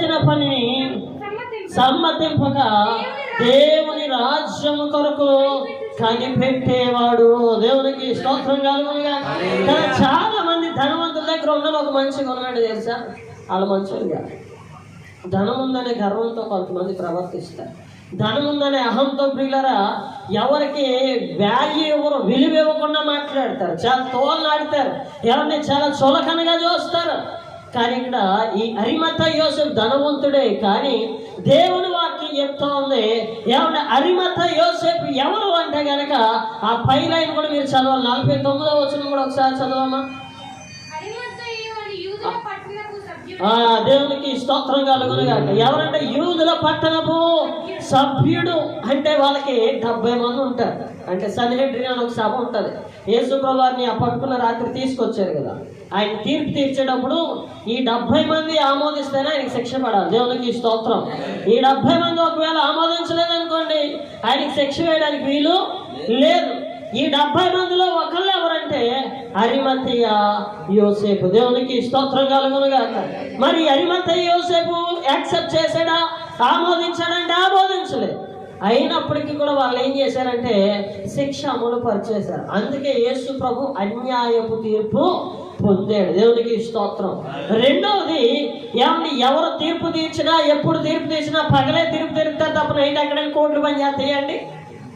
చేసిన పనిని సమ్మతింపక దేవుని రాజ్యము కొరకు కనిపెట్టేవాడు. దేవునికి స్తోత్రం కలుగునుగా. చాలా మంది ధనవంతుల దగ్గర ఉన్న ఒక మంచి కొనగాడు తెలుసా, వాళ్ళ మంచిగా ధనం ఉందనే గర్వంతో కొంతమంది ప్రవర్తిస్తారు. ధనం ఉందనే అహంతో ప్రియులరా ఎవరికి వాల్యూ ఇవ్వరు, విలువ ఇవ్వకుండా మాట్లాడతారు, చాలా తోలనాడతారు, ఎవరిని చాలా చులకనగా చూస్తారు. కానీ ఇక్కడ ఈ అరిమత్తయి యోసేపు ధనవంతుడే, కానీ దేవుని వాక్యం చెప్తా ఉంది ఏమన్నా అరిమత్తయి యోసేపు ఎవరు అంటే కనుక ఆ పై లైన్ కూడా మీరు చదవాలి. 49వ వచనం కూడా ఒకసారి చదవమ్మా. దేవునికి స్తోత్రం కలుగునుగాక. ఎవరంటే యూదుల పట్టణపు సభ్యుడు. అంటే వాళ్ళకి 70 మంది ఉంటారు. అంటే సన్హెడ్రిన్ అని ఒక సభ ఉంటుంది. యేసు ప్రభువారిని ఆ పట్టుకున్న రాత్రి తీసుకొచ్చారు కదా, ఆయన తీర్పు తీర్చేటప్పుడు ఈ 70 మంది ఆమోదిస్తేనే ఆయనకి శిక్ష పడాలి. దేవునికి స్తోత్రం. ఈ 70 మంది ఒకవేళ ఆమోదించలేదనుకోండి ఆయనకి శిక్ష వేయడానికి వీలు లేదు. ఈ 70 మందిలో ఒకళ్ళు ఎవరంటే అరిమత్తయి యోసేపు. దేవునికి స్తోత్రం కలుగునుగాక. మరి అరిమత్తయి యోసేపు యాక్సెప్ట్ చేశాడా, ఆమోదించాడంటే ఆమోదించలేదు. అయినప్పటికీ కూడా వాళ్ళు ఏం చేశారంటే శిక్ష అమలు పరిచేశారు. అందుకే యేసు ప్రభు అన్యాయపు తీర్పు పొందాడు. దేవునికి స్తోత్రం. రెండవది ఎవరు తీర్పు తీర్చినా, ఎప్పుడు తీర్పు తీర్చినా పగలే తీర్పు తీరుతారు తప్ప నైట్ ఎక్కడైనా కోర్టులు పని చేస్తాయండి,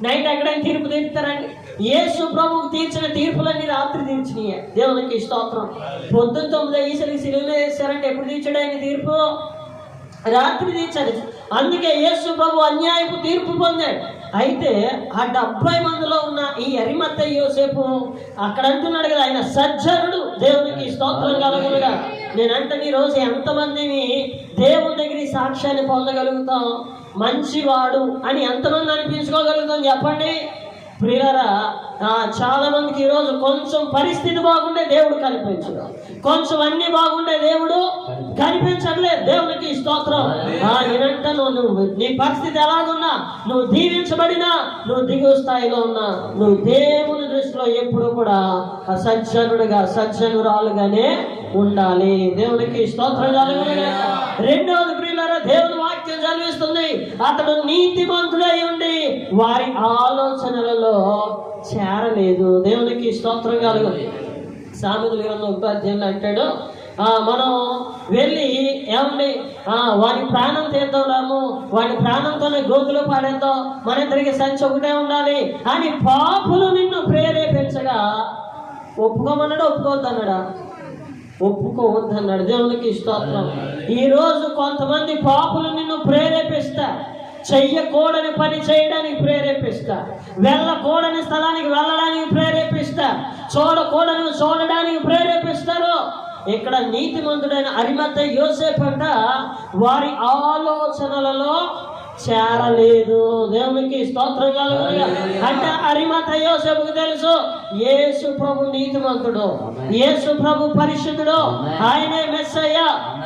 నైట్ ఎక్కడైనా తీర్పు తీరుతారండి. యేసు ప్రభువుకు తీర్చిన తీర్పులన్నీ రాత్రి తీర్చినాయి. దేవునికి స్తోత్రం. పొద్దున్న 9 ఈసరికి సిలువలో వేశారంటే ఎప్పుడు తీర్చాడు ఆయన తీర్పు? రాత్రి తీర్చాడు. అందుకే యేసు ప్రభు అన్యాయపు తీర్పు పొందాడు. అయితే ఆ 70 మందిలో ఉన్న ఈ అరిమత్తయి యోసేపు అక్కడ అంటున్నాడు కదా ఆయన సజ్జనుడు. దేవునికి స్తోత్రం కలుగునుగా. నేనంటే ఈ రోజు ఎంతమందిని దేవుని దగ్గర ఈ సాక్ష్యాన్ని పొందగలుగుతాం, మంచివాడు అని ఎంతమంది అనిపించుకోగలుగుతాం చెప్పండి ప్రియులారా. చాలా మందికి ఈరోజు కొంచెం పరిస్థితి బాగుండే దేవుడు కనిపించడు, కొంచెం అన్ని బాగుండే దేవుడు కనిపించట్లేదు. దేవునికి స్తోత్రం. నేనంట నువ్వు నీ పరిస్థితి ఎలాగున్నా, నువ్వు దీవించబడినా, నువ్వు దిగువ స్థాయిలో ఉన్నా, నువ్వు దేవుని దృష్టిలో ఎప్పుడు కూడా సజ్జనుడుగా సజ్జనురాలుగానే ఉండాలి. దేవునికి స్తోత్రం కలుగునుగాక. రెండవది ప్రియులారా దేవుని వాక్యం చదివిస్తుంది అతడు నీతిమంతుడై ఉండి వారి ఆలోచనలలో చేరలేదు. దేవునికి స్తోత్రం కలుగు. సామెతల గ్రంథం 1 అంటాడు మనం వెళ్ళి ఏమండి వాడి ప్రాణం తీద్దాం రాము, వాడి ప్రాణంతోనే గోతులు పాడేద్దాం, మన ఇద్దరికి సంచి ఒకటే ఉండాలి అని పాపులు నిన్ను ప్రేరేపించగా ఒప్పుకోమన్నాడు, ఒప్పుకోవద్దన్నాడా? ఒప్పుకోవద్దన్నాడు. దేవునికి స్తోత్రం. ఈరోజు కొంతమంది పాపులు నిన్ను ప్రేరేపిస్తా, చెయ్యకూడని పని చేయడానికి ప్రేరేపిస్తా, వెళ్ళకూడని స్థలానికి వెళ్ళడానికి ప్రేరేపిస్తా, చూడకూడని చూడడానికి ప్రేరేపిస్తారు. ఇక్కడ నీతిమంతుడైన అరిమత్తయి యోసేపు అంట వారి ఆలోచనలలో చేరలేదు. దేవునికి స్తోత్రం కలుగునుగా. అంటే అరిమత్తయి యోసేపుకు తెలుసు యేసు ప్రభు నీతిమంతుడు, యేసు ప్రభు పరిశుద్ధుడు, ఆయనే మెస్సయ్య.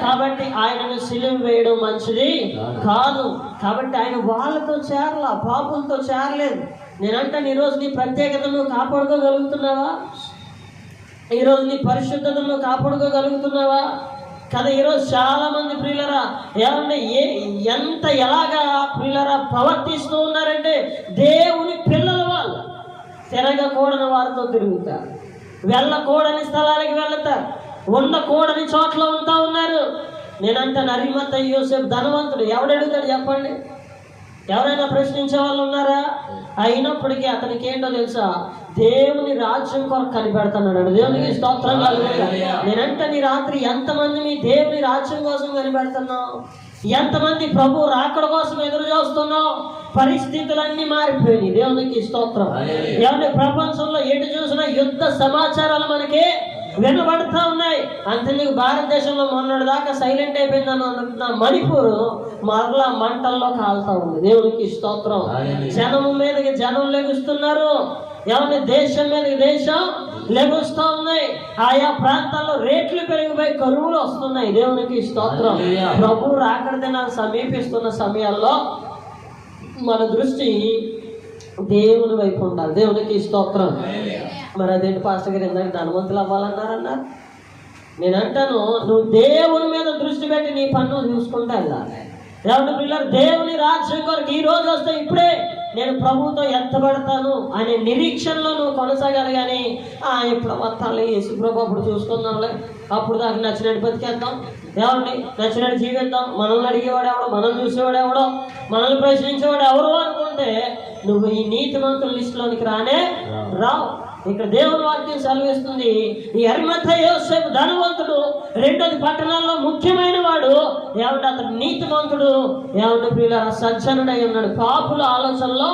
కాబట్టి ఆయనను సిలువ వేయడం మంచిది కాదు. కాబట్టి ఆయన వాళ్ళతో చేరలా, పాపులతో చేరలేదు. నేనంటాను ఈరోజు నీ ప్రత్యేకతను కాపాడుకోగలుగుతున్నావా? ఈరోజు నీ పరిశుద్ధతను కాపాడుకోగలుగుతున్నావా కదా? ఈరోజు చాలా మంది ప్రియులరా ఏమన్నా ఎంత ఎలాగా ప్రియులరా ప్రవర్తిస్తూ ఉన్నారంటే దేవుని పిల్లల వాళ్ళు తిరగకూడని వారితో తిరుగుతారు, వెళ్ళకూడని స్థలానికి వెళ్తారు, ఉండకూడని చోట్ల ఉంటా ఉన్నారు. నేనంటాను అరిమత్తయి యోసేపు ధనవంతుడు. ఎవడడుగుతాడు చెప్పండి? ఎవరైనా ప్రశ్నించే వాళ్ళు ఉన్నారా? అయినప్పటికీ అతనికి ఏంటో తెలుసా, దేవుని రాజ్యం కొరకు కనిపెడుతున్నాడు. దేవునికి స్తోత్రం కలుగునుగా. నేనంటే నీ రాత్రి ఎంతమంది మీ దేవుని రాజ్యం కోసం కనిపెడుతున్నావు? ఎంతమంది ప్రభు రాకడ కోసం ఎదురు చూస్తున్నావు? పరిస్థితులన్నీ మారిపోయినాయి. దేవునికి స్తోత్రం. ఎవరి ప్రపంచంలో ఎటు చూసినా యుద్ధ సమాచారాలు మనకి వినబడుతూ ఉన్నాయి. అంతేందుకు భారతదేశంలో మొన్నటి దాకా సైలెంట్ అయిపోయిందని అనుకుంటున్నా మణిపూర్ మరలా మంటల్లో కాలుతా ఉంది. దేవునికి స్తోత్రం. జనం మీదకి జనం లెగుస్తున్నారు, ఎవరి దేశం మీదకి దేశం లెగుస్తూ ఉన్నాయి. ఆయా ప్రాంతాల్లో రేట్లు పెరిగిపోయి కరువులు వస్తున్నాయి. దేవునికి స్తోత్రం. ప్రభు రాకడ దినాలు సమీపిస్తున్న సమయాల్లో మన దృష్టి దేవుని వైపు ఉండాలి. దేవునికి స్తోత్రం. మరి అదేంటి పాస్టర్ గారు ఇందాక ధనవంతులు అవ్వాలన్నారు? నేను అంటాను, నువ్వు దేవుని మీద దృష్టి పెట్టి నీ పన్ను చూసుకుంటా వెళ్ళాలి. దేవుని పిల్లలు, దేవుని రాజ్యం కొరకు ఈ రోజు వస్తే ఇప్పుడే నేను ప్రభువుతో ఎత్తబడతాను అనే నిరీక్షణలో నువ్వు కొనసాగాలి. కానీ ఇప్పుడు వస్తాలి యేసు ప్రభు అప్పుడు చూసుకుందాంలే, అప్పుడు దాకా నచ్చినట్టు బతికేద్దాం, ఎవరిని నచ్చినట్టు జీవిద్దాం, మనల్ని అడిగేవాడు ఎవడో, మనల్ని చూసేవాడు ఎవడో, మనల్ని ప్రశ్నించేవాడు ఎవరు అనుకుంటే నువ్వు ఈ నీతిమంతుల లిస్టులోనికి రానే రావు. ఇక్కడ దేవుని వాక్యం సెలవిస్తుంది, ఈ అరిమథయి యోసేపు ధనవంతుడు, రెండోది పట్టణాల్లో ముఖ్యమైన వాడు, ఏమంటే అతడు నీతిమంతుడు, ఏమంటే ప్రియులారా సజ్జనుడై ఉన్నాడు, పాపుల ఆలోచనలో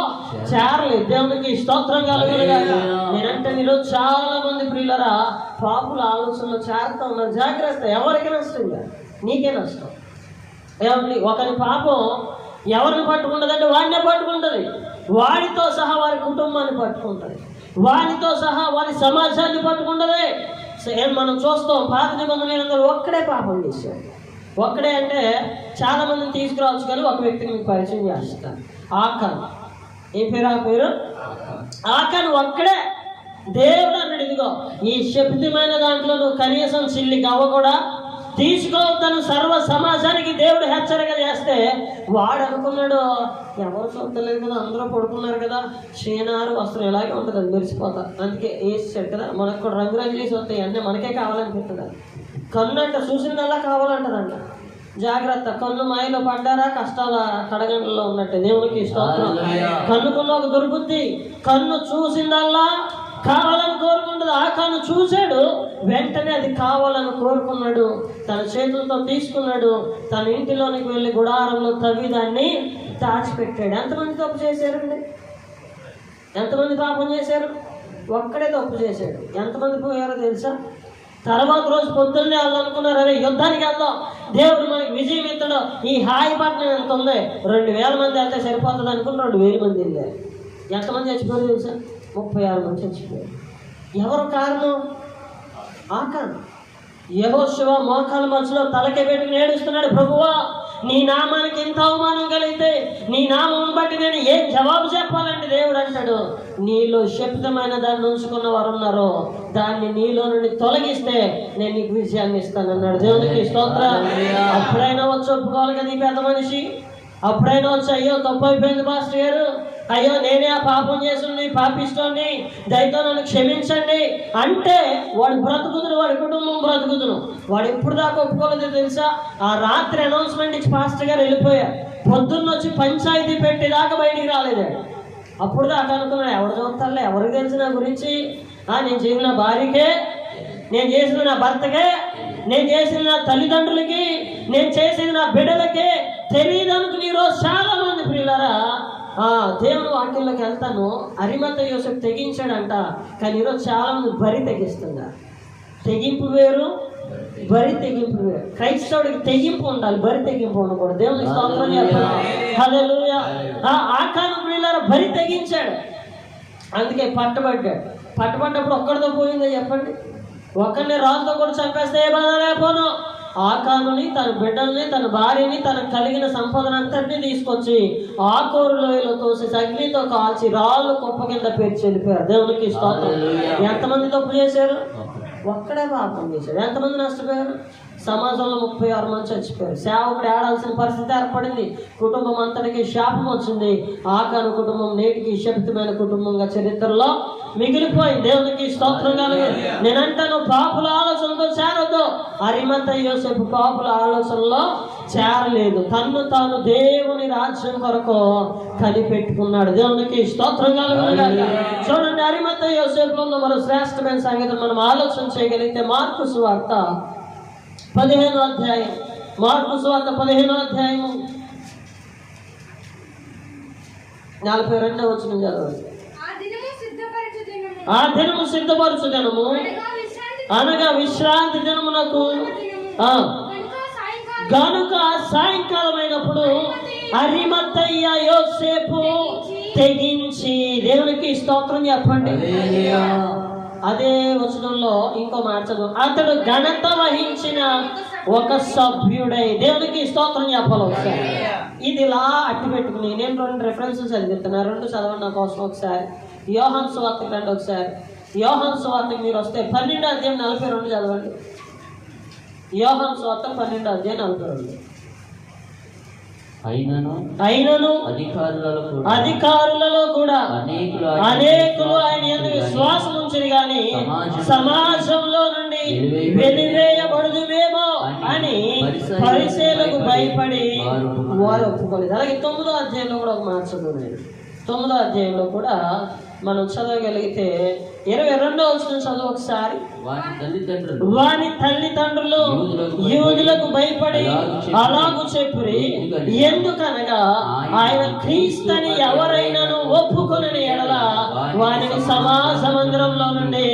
చేరలేదు. దేవునికి స్తోత్రం కలుగునుగాక. నేనంటే ఈరోజు చాలా మంది ప్రియులారా పాపుల ఆలోచనలో చేరుతూ ఉన్నారు. జాగ్రత్త, ఎవరికి నష్టం కాదు, నీకే నష్టం. ఏమండి, ఒకరి పాపం ఎవరిని పట్టుకుంటుందంటే వాడినే పట్టుకుంటుంది, వాడితో సహా వారి కుటుంబాన్ని పట్టుకుంటుంది, వారితో సహా వారి సమాజాన్ని పట్టుకుంటదే. మనం చూస్తాం, పాత నిబంధనలు ఒక్కడే పాపం చేశాడు. ఒక్కడే అంటే చాలా మందిని తీసుకురావచ్చు, కానీ ఒక వ్యక్తిని మీకు పరిచయం చేస్తాను. ఆకాన్. ఏ పేరు ఆ పేరు? ఆకాన్ ఒక్కడే. దేవుడు అన్నాడు, ఇదిగో ఈ శబ్దమైన దాంట్లో నువ్వు కనీసం చిల్లి గవ్వ కూడా తీసుకోవద్దని సర్వ సమాజానికి దేవుడు హెచ్చరిక చేస్తే వాడు అనుకున్నాడు, ఎవరు చూడలేదు కదా, అందరూ పడుకున్నారు కదా, క్షీణారు వస్త్రం ఇలాగే ఉంటుంది, అది మెరిసిపోతారు, అందుకే వేసాడు కదా. మనకు కూడా రంగురంగు వేసి వస్తాయి, అన్నీ మనకే కావాలనిపిస్తుంది. కన్ను అంట చూసినలా కావాలంటదంట. జాగ్రత్త, కన్ను మాయలో పడ్డారా కష్టాల కడగండ్లలో ఉన్నట్టు. దేవునికి స్తోత్రం. కన్నుకున్న ఒక దుర్బుద్ధి, కన్ను చూసిందల్లా కావాలని కోరుకుంటుంది. ఆ కన్ను చూశాడు, వెంటనే అది కావాలని కోరుకున్నాడు, తన చేతులతో తీసుకున్నాడు, తన ఇంటిలోనికి వెళ్ళి గుడారంలో తవ్వి దాన్ని దాచిపెట్టాడు. ఎంతమంది తప్పు చేశారండి? ఎంతమంది పాపం చేశారు? ఒక్కడే తప్పు చేశాడు. ఎంతమంది పోయారో తెలుసా? తర్వాత రోజు పొద్దున్నే వాళ్ళు అనుకున్నారు, అరే యుద్ధానికి వెళ్దాం, దేవుడు మనకి విజయం ఇస్తాడు, ఈ హాయిపట్నం ఎంత ఉంది, 2000 మంది వెళ్తే సరిపోతుంది అనుకుని 2000 మంది వెళ్ళారు. ఎంతమంది చచ్చిపోయారు తెలుసా? 36 మంది చచ్చిపోయారు. ఎవరు కారణం? ఆకాన్. యెహోషువ మోకాల మధ్యలో తలకే పెట్టుకుని ఏడుస్తున్నాడు, ప్రభువా నీ నామానికి ఇంత అవమానం కలిగితే నీ నామం బట్టి నేను ఏం జవాబు చెప్పాలంటే దేవుడు అంటాడు, నీలో శబ్దమైన దాన్ని ఉంచుకున్న వారు ఉన్నారో దాన్ని నీలో నుండి తొలగిస్తే నేను నీకు విజయాన్ని ఇస్తాను అన్నాడు. దేవునికి స్తోత్రం. అప్పుడైనా వచ్చి ఒప్పుకోవాలి కదా ఈ పెద్ద మనిషి, అప్పుడైనా వచ్చి అయ్యో తప్పు అయిపోయింది పాస్టర్ గారు, అయ్యో నేనే ఆ పాపం చేసింది, పాపిస్తోని, దయతో నన్ను క్షమించండి అంటే వాడు బ్రతుకుతును, వాడి కుటుంబం బ్రతుకుతును. వాడు ఎప్పుడు దాకా ఒప్పుకోలేదో తెలుసా? ఆ రాత్రి అనౌన్స్మెంట్ ఇచ్చి పాస్టర్ గారు వెళ్ళిపోయారు, పొద్దున్న వచ్చి పంచాయతీ పెట్టేదాకా బయటికి రాలేదు. అప్పుడు దాకా అనుకున్నాడు, ఎవరు చూస్తారులే, ఎవరికి తెలుసు నా గురించి, నేను చేసిన నా భార్యకే, నేను చేసిన నా భర్తకే, నేను చేసిన నా తల్లిదండ్రులకి, నేను చేసిన నా బిడ్డలకే తెలియదు అనుకుని ఈరోజు చాలా మంది ప్రియులారా దేవుని వాక్యంలోకి వెళ్తాను. అరిమథయి యోసేపు తెగించాడంట, కానీ ఈరోజు చాలా మంది బరి తెగిస్తున్నారు. తెగింపు వేరు, బరి తెగింపు వేరు. క్రైస్తవుడికి తెగింపు ఉండాలి, బరి తెగింపు ఉండకూడదు. దేవునికి స్తోత్రం చెప్పాలి. హల్లెలూయా. ఆకాను ప్రియులారా బరి తెగించాడు, అందుకే పట్టబడ్డాడు. పట్టబడ్డప్పుడు ఒక్కడితో పోయిందో చెప్పండి? ఒక్కడిని రాజుతో కూడా చంపేస్తే ఏ బాధ లేకపోను. ఆకానుని, తన బిడ్డల్ని, తన భార్యని, తనకు కలిగిన సంపదనంతటినీ తీసుకొచ్చి ఆకోరు లోయలో తోసి అగ్నితో కాల్చి రాళ్ళు కుప్ప కింద పేర్చి వెళ్ళిపోయారు. దేవునికి స్తోత్రం. ఎంతమంది తప్పు చేశారు? ఒక్కడే పాపం చేశాడు. ఎంతమంది నష్టపోయారు? సమాజంలో 36 మంది చచ్చిపోయారు. సేవకుడు ఏడాల్సిన పరిస్థితి ఏర్పడింది. కుటుంబం అంతటికి శాపం వచ్చింది. ఆకాను కుటుంబం నేటికి శపితమైన కుటుంబంగా చరిత్రలో మిగిలిపోయి. దేవునికి స్తోత్రం కలుగు. నేనంటాను, పాపుల ఆలోచనతో చేరొద్దు. అరిమథయి యోసేపు పాపుల ఆలోచనలో చేరలేదు, తన్ను తాను దేవుని రాజ్యం కొరకు కనిపెట్టుకున్నాడు. దేవునికి స్తోత్రం కలుగు. చూడండి, అరిమథయి యోసేపులో మరో శ్రేష్టమైన సంగతి మనం ఆలోచన చేయగలిగితే మార్కు సువార్త 15వ అధ్యాయం. మార్కు సువార్త 15వ అధ్యాయము 42వ వచనం చదవండి. ఆ దినము సిద్ధపరచు దినము అనగా విశ్రాంతి దినమునకు గనుక సాయంకాలమైనప్పుడు అరిమథయి యోసేపు తెగించి, దేవునికి స్తోత్రం చెప్పండి. అదే వచనంలో ఇంకో మాట చదువు, అతడు ఘనత వహించిన ఒక సభ్యుడై. దేవునికి స్తోత్రం చెప్పాలి. ఒకసారి ఇది ఇలా అట్టి పెట్టుకుని నేను 2 రెఫరెన్సెస్ చదివిస్తున్నా, 2 చదవండి నా కోసం. ఒకసారి యోహాను సువార్తకి రండి. ఒకసారి యోహాను సువార్తకి మీరు వస్తే 12వ అధ్యాయం 42 చదవండి. యోహాను సువార్త 12:42. అయినను అధికారులలో కూడా అనేకులు ఆయన యందు విశ్వాసం ఉంచిరి గాని సమాజంలో నుండి వెలివేయబడుదుమేమో అని పరిసయ్యులకు భయపడి వారు ఒప్పుకోలేదు. అలాగే 9వ అధ్యాయంలో కూడా ఒక మాట చదువుతున్నాడు. 9వ అధ్యాయంలో కూడా మనం చదవగలిగితే 22వ వచనం చదువు ఒకసారి. వాని తల్లిదండ్రులు యూదులకు భయపడి అలాగు చెప్పురి, ఎందుకనగా ఆయన క్రీస్తుని ఎవరైనాను ఒప్పుకొనని ఎడల వారిని సమాజ మందిరంలో నుండి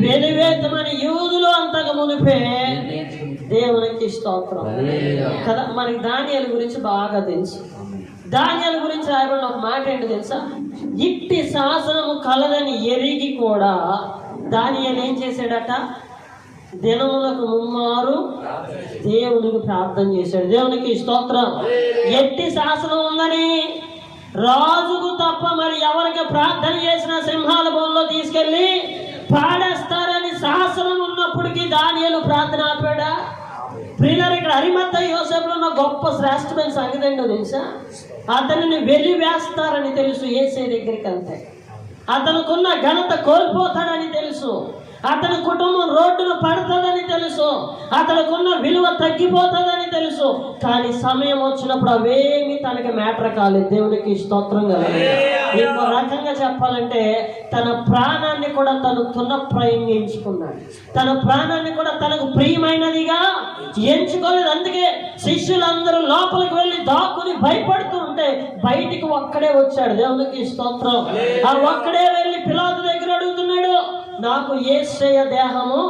వెలివేతమని యూదులు అంతకు మునిపే దేవునికి స్తోత్రం కదా. మనకి దానియేలు గురించి బాగా తెలుసు. దానియేలు గురించి రాయబడిన ఒక మాట ఏంటో తెలుసా? ఇట్టి శాసనము కలదని ఎరిగి కూడా దానియేలు ఏం చేశాడట? దినములకు ముమ్మారు దేవునికి ప్రార్థన చేశాడు. దేవునికి స్తోత్రం. ఎట్టి శాసనం ఉందని, రాజుకు తప్ప మరి ఎవరికి ప్రార్థన చేసిన సింహాల బోన్లో తీసుకెళ్ళి పాడేస్తారని శాసనం ఉన్నప్పటికీ దానియేలు ప్రార్థన ఆపాడా? ప్రియులారా, ఇక్కడ అరిమత్తయి యోసేపులో ఉన్న గొప్ప శ్రేష్టమైన సంగతి ఏంటో తెలుసా? అతనిని వెలివేస్తారని తెలుసు. యేసే దగ్గరికి వెళ్తే అతనుకున్న ఘనత కోల్పోతాడని తెలుసు. అతని కుటుంబం రోడ్డును పడుతుందని తెలుసు. అతనికున్న విలువ తగ్గిపోతుందని తెలుసు. కానీ సమయం వచ్చినప్పుడు అవేమి తనకి మ్యాటర్ కాలేదు. దేవునికి స్తోత్రం కలగాలి. ఇంకో రకంగా చెప్పాలంటే తన ప్రాణాన్ని కూడా తను పునఃప్రయోగించుకున్నాడు. తన ప్రాణాన్ని కూడా తనకు ప్రియమైనదిగా ఎంచుకోలేదు. అందుకే శిష్యులందరూ లోపలికి వెళ్ళి దాక్కుని భయపడుతూ ఉంటే బయటికి ఒక్కడే వచ్చాడు. దేవునికి స్తోత్రం. ఆ ఒక్కడే వెళ్ళి పిలాతు దగ్గర అడుగుతున్నాడు, నాకు యేసయ్య దేహము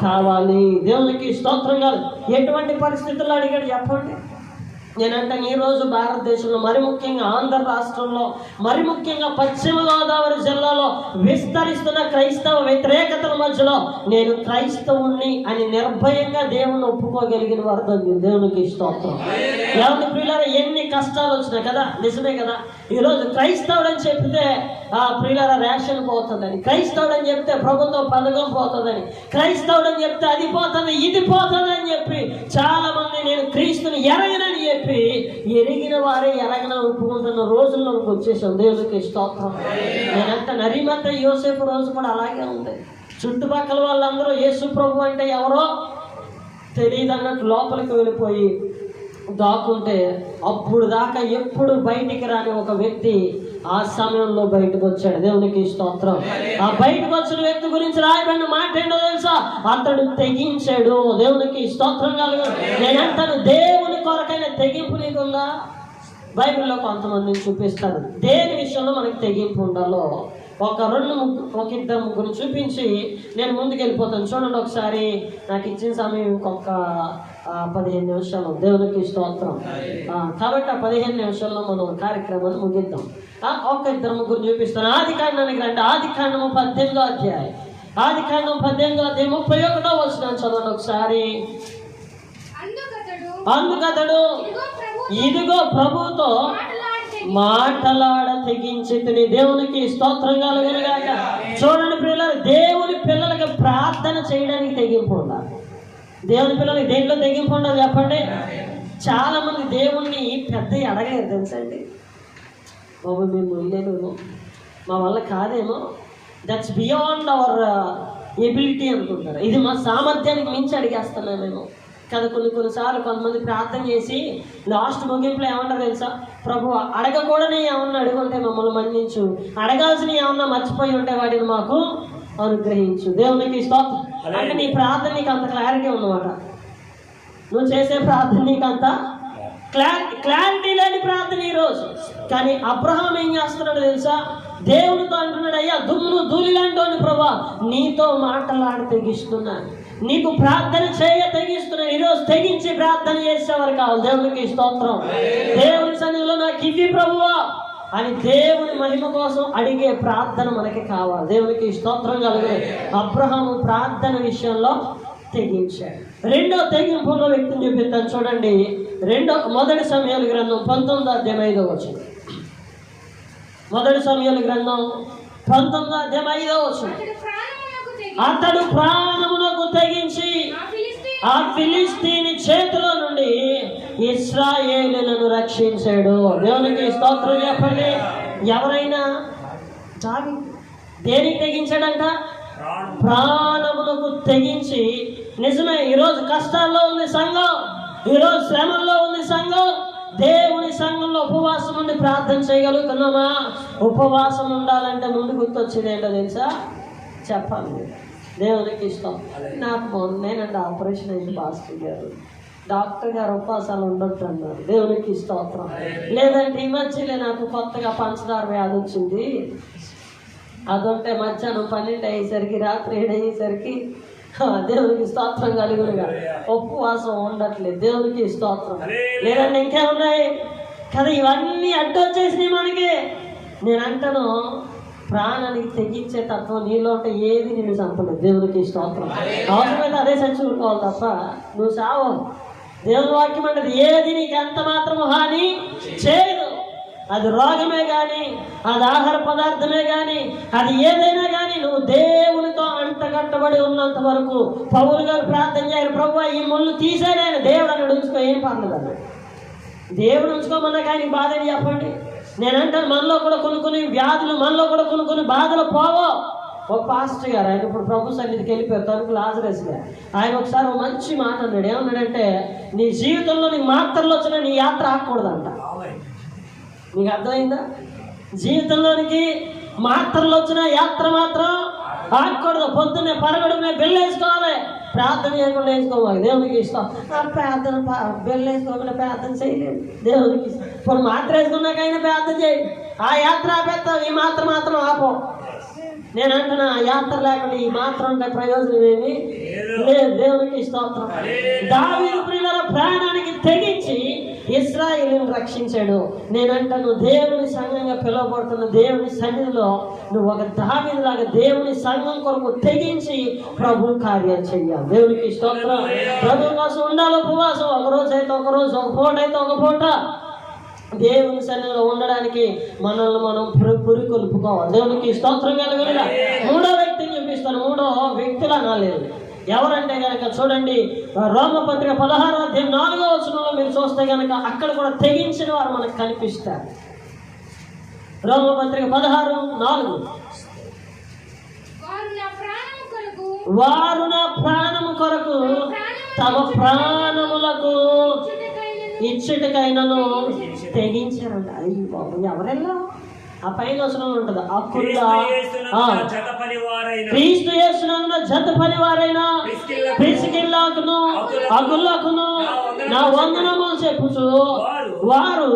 కావాలి. దేవునికి స్తోత్రం కాదు. ఎటువంటి పరిస్థితుల్లో అడిగాడు చెప్పండి? నేనంటే ఈరోజు భారతదేశంలో, మరి ముఖ్యంగా ఆంధ్ర రాష్ట్రంలో, మరి ముఖ్యంగా పశ్చిమ గోదావరి జిల్లాలో విస్తరిస్తున్న క్రైస్తవ వ్యతిరేకతల మధ్యలో నేను క్రైస్తవుణ్ణి అని నిర్భయంగా దేవుణ్ణి ఒప్పుకోగలిగిన వారు దేవునికి స్తోత్రం. ఎవరి ప్రియులారా, ఎన్ని కష్టాలు వచ్చినాయి కదా, నిజమే కదా. ఈరోజు క్రైస్తవుడు అని చెప్తే ప్రియులారా రేషన్ పోతుందని, క్రైస్తవుడు అని చెప్తే ప్రభుత్వ పథకం పోతుందని, క్రైస్తవుడు అని చెప్తే అది పోతుంది ఇది పోతుంది అని చెప్పి చాలా మంది నేను క్రీస్తుని ఎరగనని చెప్పి ఎరిగిన వారే ఎరగన ఒప్పుకుంటున్న రోజుల్లోకి వచ్చేసాం. దేవునికి స్తోత్రం. నేనంటే అరిమత్తయి యోసేపు రోజు కూడా అలాగే ఉంది. చుట్టుపక్కల వాళ్ళందరూ యేసు ప్రభు అంటే ఎవరో తెలియదు అన్నట్టు లోపలికి వెళ్ళిపోయి దాక్కుంటే అప్పుడు దాకా ఎప్పుడు బయటికి రాని ఒక వ్యక్తి ఆ సమయంలో బయటకు వచ్చాడు. దేవునికి స్తోత్రం. ఆ బయటకు వచ్చిన వ్యక్తి గురించి రాయబడిన మాట ఏంటో తెలుసా? అతడు తెగించాడు. దేవునికి స్తోత్రం కలుగు. నేనంటాను, దేవుని కొరకైన తెగింపు నీకుందా? బైబిల్లో కొంతమందిని చూపిస్తారు దేని విషయంలో మనకి తెగింపు ఉండాలో. ఒక ఇద్దరు ముగ్గురు చూపించి నేను ముందుకు వెళ్ళిపోతాను. చూడండి ఒకసారి. నాకు ఇచ్చిన సమయం ఇంకొక 15 నిమిషాలు. దేవునికి స్తోత్రం. కాబట్టి ఆ 15 నిమిషాల్లో మనం కార్యక్రమాన్ని ముగిద్దాం. ఒక ఇద్దరు ముగ్గురు చూపిస్తాను. ఆదికాండానికి రండి. ఆదికాండము 18వ అధ్యాయం. ఆదికాండం 18వ అధ్యాయం 31వ వచనం చదవండి ఒకసారి. అందుకతడు ఇదిగో ప్రభువుతో మాటలాడ తెగించితిని. దేవునికి స్తోత్రం కలుగునుగాక. చూడండి ప్రియులారా, దేవుని పిల్లలకి ప్రార్థన చేయడానికి తెగింపు ఉండాలి. దేవుని పిల్లలకి దేంట్లో తెగింపు ఉండాలి చెప్పండి? చాలా మంది దేవుణ్ణి పెద్ద అడగలేరు తెలుసండి. బాబు మేము ఉండలేము, మా వల్ల కాదేమో, దట్స్ బియాండ్ అవర్ ఎబిలిటీ అనుకుంటారు. ఇది మా సామర్థ్యానికి మించి అడిగేస్తున్నామేమో కదా. కొన్నిసార్లు కొంతమంది ప్రార్థన చేసి లాస్ట్ ముగింపులో ఏమంటారు తెలుసా? ప్రభు అడగకూడని ఏమన్నా అడుగుంటే మమ్మల్ని మన్నించు, అడగాల్సిన ఏమన్నా మర్చిపోయి ఉంటే వాటిని మాకు అనుగ్రహించు. దేవునికి స్తోత్రం. అంటే నీ ప్రార్థన నీకు అంత క్లారిటీ ఉన్నమాట. నువ్వు చేసే ప్రార్థన నీకు అంత క్లారిటీ లేని ప్రార్థన ఈరోజు. కానీ అబ్రహాం ఏం చేస్తున్నాడు తెలుసా? దేవునితో అంటున్నాడు, అయ్యా దుమ్మును ధూళిలాంటి ప్రభా నీతో మాటలాడి తెగిస్తున్నాను, నీకు ప్రార్థన చేయ తెగిస్తున్నాను. ఈరోజు తెగించి ప్రార్థన చేసేవారు కావాలి. దేవునికి స్తోత్రం. దేవుని సన్నిధిలో నాకు ఇవి ప్రభువా అని దేవుని మహిమ కోసం అడిగే ప్రార్థన మనకి కావాలి. దేవునికి స్తోత్రం కలుగు. అబ్రహాము ప్రార్థన విషయంలో తెగించాడు. రెండో తెగింపు ఉన్న వ్యక్తిని చూపిస్తాను చూడండి. మొదటి సమయాల గ్రంథం 19వ అధ్యాయం 5వ వచనం. మొదటి సమయాల గ్రంథం 19వ అధ్యాయం 5వ వచనం. అతడు ప్రాణమునకు తెగించి ఆ ఫిలిస్తీని చేతిలో నుండి ఇశ్రాయేలులను రక్షించాడు. దేవునికి స్తోత్రం చెప్పండి. ఎవరైనా దేనికి తెగించాడంట? ప్రాణములకు తెగించి. నిజమే, ఈరోజు కష్టాల్లో ఉంది సంఘం, ఈరోజు శ్రమల్లో ఉంది సంఘం. దేవుని సంఘంలో ఉపవాసం ఉండి ప్రార్థన చేయగలుగుతున్నామా? ఉపవాసం ఉండాలంటే ముందు గుర్తొచ్చేది ఏంటో తెలుసా? చెప్పాలి, దేవునికి ఇష్టం. నాకు మొన్నేనండి ఆపరేషన్ అయింది పాస్టర్ గారు. డాక్టర్ గారు ఉపవాసాలు ఉండొద్దు అన్నారు. దేవునికి స్తోత్రం. లేదంటే ఈ మధ్యలో నాకు కొత్తగా పంచదార వ్యాధి వచ్చింది, అదుంటే మధ్యాహ్నం 12 అయ్యేసరికి రాత్రి 7 అయ్యేసరికి దేవునికి స్తోత్రం కలుగునుగా ఉపవాసం ఉండట్లేదు. దేవునికి స్తోత్రం. లేదంటే ఇంకేమున్నాయి కదా, ఇవన్నీ అడ్డొచ్చేసినాయి మనకి. నేను అంటాను, ప్రాణానికి తెగించే తత్వం నీలో ఉంటే ఏది నేను చంపలేదు. దేవునికి స్తోత్రం. అవసరమైతే అదే చచ్చుకోవాలి తప్ప నువ్వు సావు. దేవుని వాక్యం అంటది, ఏది నీకు ఎంత మాత్రము హాని చేయదు. అది రోగమే కానీ, అది ఆహార పదార్థమే కానీ, అది ఏదైనా కానీ నువ్వు దేవునితో అంటగట్టబడి ఉన్నంత వరకు. పౌలు గారు ప్రార్థన చేయాలి, ప్రభువా ఈ ముళ్ళు తీసేనే. దేవుడు అని ఉంచుకో, ఏం పర్లేదు అన్న. దేవుడు ఉంచుకోమన్నాక ఆయన బాధ అని చెప్పండి. నేనంటాను, మనలో కూడా కొన్ని వ్యాధులు, మనలో కూడా కొన్ని బాధలు పోవో. ఒక పాస్టర్ గారు, ఆయన ఇప్పుడు ప్రభు సన్నిధికి వెళ్ళిపోయారు, తనకు లాజరస్ గారు. ఆయన ఒకసారి ఒక మంచి మాట అన్నాడు. ఏమన్నాడంటే, నీ జీవితంలో నీకు మాత్రలు వచ్చినా నీ యాత్ర ఆగకూడదంట. నీకు అర్థమైందా? జీవితంలోనికి మాత్రలు వచ్చిన యాత్ర మాత్రం ఆగకూడదు. పొద్దున్నే పరగడమే బెల్లు వేసుకోవాలి, ప్రార్థన చేయకుండా వేసుకోవాలి. దేవునికి ఇష్టం. ప్రార్థన బెల్లు వేసుకోకుండా ప్రార్థన చేయలేదు. దేవునికి ఇష్టం. ఇప్పుడు మాత్ర వేసుకున్నాకైనా ప్రార్థన చేయి. ఆ యాత్ర ఆపేస్తావు, ఈ మాత్రం ఆపో. నేను అంటున్నా, యాత్ర లేకుండా ఈ మాత్రం ఉంటే ప్రయోజనం ఏమి లేదు. దేవునికి స్తోత్రం. దావీదు ప్రియుల ప్రాణానికి తెగించి ఇశ్రాయేలును రక్షించాడు. నేనంటాను, దేవుని సంఘంగా పిలువబడుతున్న దేవుని సన్నిధిలో నువ్వు ఒక దావీదులాగా దేవుని సంఘం కొరకు తెగించి ప్రభు కార్యం చెయ్యాలి. దేవునికి స్తోత్రం. ప్రభు కోసం ఉండాలి ఉపవాసం. ఒక రోజు అయితే ఒక రోజు, ఒక పూట అయితే ఒక పూట దేవుని సన్నిధిలో ఉండడానికి మనల్ని మనం పురికొల్పుకోవాలి. దేవునికి స్తోత్రం కలుగునుగా. మూడో వ్యక్తిని చూపిస్తాను. మూడో వ్యక్తులు అనాలేదు. ఎవరంటే కనుక చూడండి, రోమపత్రిక 16వ అధ్యాయం 4వ వచనంలో మీరు చూస్తే కనుక అక్కడ కూడా తెగించిన వారు మనకు కనిపిస్తారు. రోమపత్రిక 16:4, వారు నా ప్రాణము కొరకు తమ ప్రాణములకు ఇచ్చటికైనను తెగించారంట. అయ్యి బాబు, ఎవరెల్లా ఆ పైన వచనం ఉంటుంది. అప్పుడులా క్రీస్తు యేసునందు జత పనివారైన ప్రిస్కిల్లాకును అగుల్లకును నా వందనములు చెప్పుచు వారు